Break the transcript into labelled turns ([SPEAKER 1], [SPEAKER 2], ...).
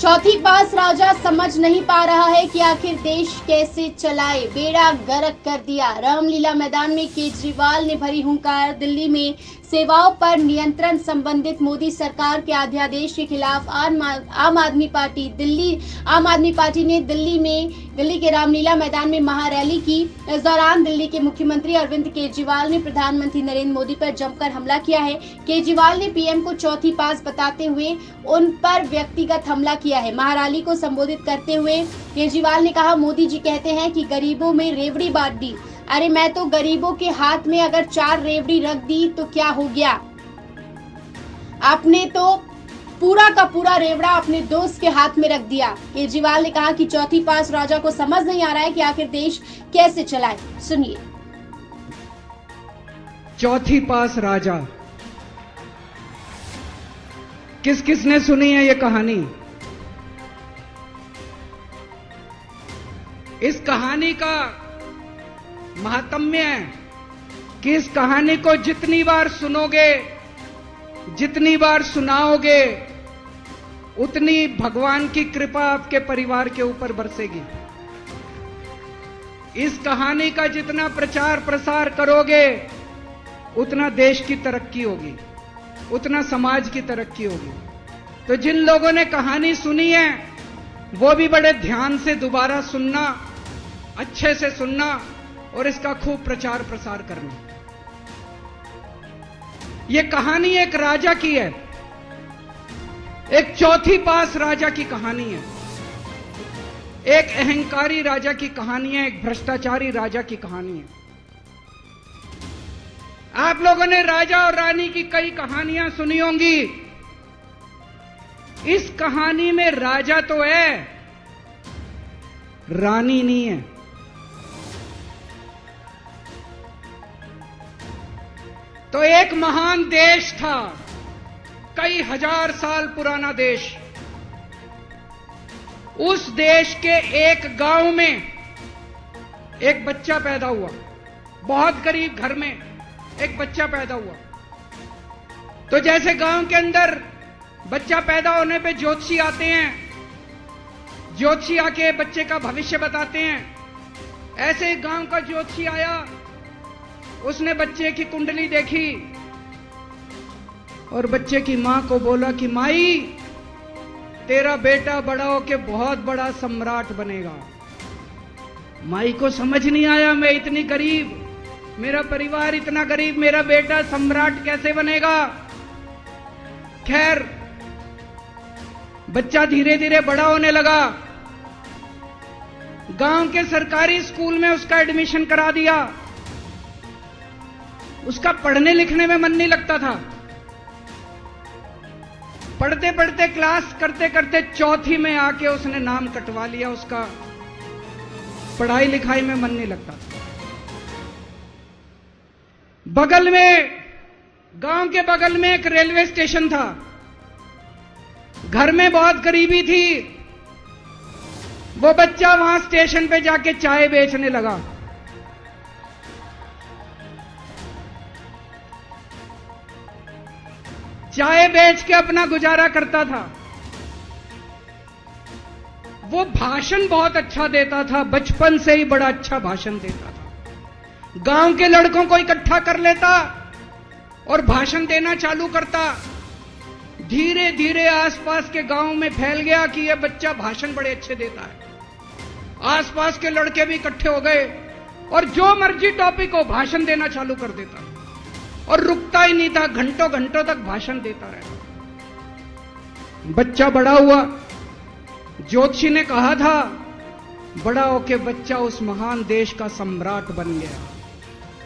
[SPEAKER 1] चौथी पास राजा समझ नहीं पा रहा है कि आखिर देश कैसे चलाए, बेड़ा गर्क कर दिया। रामलीला मैदान में केजरीवाल ने भरी हुंकार। दिल्ली में सेवाओं पर नियंत्रण संबंधित मोदी सरकार के अध्यादेश के खिलाफ आम आदमी पार्टी ने दिल्ली के रामलीला मैदान में महारैली की। इस दौरान दिल्ली के मुख्यमंत्री अरविंद केजरीवाल ने प्रधानमंत्री नरेंद्र मोदी पर जमकर हमला किया है। केजरीवाल ने पीएम को चौथी पास बताते हुए उन पर व्यक्तिगत हमला किया है। महारैली को संबोधित करते हुए केजरीवाल ने कहा, मोदी जी कहते हैं कि गरीबों में रेवड़ी बांट दी। अरे मैं तो गरीबों के हाथ में अगर 4 रेवड़ी रख दी तो क्या हो गया? आपने तो पूरा का पूरा रेवड़ा अपने दोस्त के हाथ में रख दिया। केजरीवाल ने कहा कि चौथी पास राजा को समझ नहीं आ रहा है कि आखिर देश कैसे चलाए। सुनिए।
[SPEAKER 2] चौथी पास राजा, किस किस ने सुनी है ये कहानी? इस कहानी का महात्म्य है कि इस कहानी को जितनी बार सुनोगे, जितनी बार सुनाओगे, उतनी भगवान की कृपा आपके परिवार के ऊपर बरसेगी। इस कहानी का जितना प्रचार प्रसार करोगे, उतना देश की तरक्की होगी, उतना समाज की तरक्की होगी। तो जिन लोगों ने कहानी सुनी है वो भी बड़े ध्यान से दोबारा सुनना, अच्छे से सुनना और इसका खूब प्रचार प्रसार करना। यह कहानी एक राजा की है, एक चौथी पास राजा की कहानी है, एक अहंकारी राजा की कहानी है, एक भ्रष्टाचारी राजा की कहानी है। आप लोगों ने राजा और रानी की कई कहानियां सुनी होंगी। इस कहानी में राजा तो है, रानी नहीं है। तो एक महान देश था, कई हजार साल पुराना देश। उस देश के एक गांव में एक बच्चा पैदा हुआ, बहुत गरीब घर में एक बच्चा पैदा हुआ। तो जैसे गांव के अंदर बच्चा पैदा होने पे ज्योतिषी आते हैं, ज्योतिषी आके बच्चे का भविष्य बताते हैं, ऐसे गांव का ज्योतिषी आया। उसने बच्चे की कुंडली देखी और बच्चे की मां को बोला कि माई, तेरा बेटा बड़ा होके बहुत बड़ा सम्राट बनेगा। माई को समझ नहीं आया, मैं इतनी गरीब, मेरा परिवार इतना गरीब, मेरा बेटा सम्राट कैसे बनेगा। खैर, बच्चा धीरे धीरे बड़ा होने लगा। गांव के सरकारी स्कूल में उसका एडमिशन करा दिया। उसका पढ़ने लिखने में मन नहीं लगता था। पढ़ते पढ़ते, क्लास करते करते चौथी में आके उसने नाम कटवा लिया। उसका पढ़ाई लिखाई में मन नहीं लगता। बगल में, गांव के बगल में एक रेलवे स्टेशन था। घर में बहुत गरीबी थी। वो बच्चा वहां स्टेशन पे जाके चाय बेचने लगा। चाय बेच के अपना गुजारा करता था। वो भाषण बहुत अच्छा देता था, बचपन से ही बड़ा अच्छा भाषण देता था। गांव के लड़कों को इकट्ठा कर लेता और भाषण देना चालू करता। धीरे धीरे आसपास के गांव में फैल गया कि यह बच्चा भाषण बड़े अच्छे देता है। आसपास के लड़के भी इकट्ठे हो गए और जो मर्जी टॉपिक हो भाषण देना चालू कर देता और रुकता ही नहीं था, घंटों घंटों तक भाषण देता रहा। बच्चा बड़ा हुआ। ज्योतिषी ने कहा था, बड़ा होके बच्चा उस महान देश का सम्राट बन गया।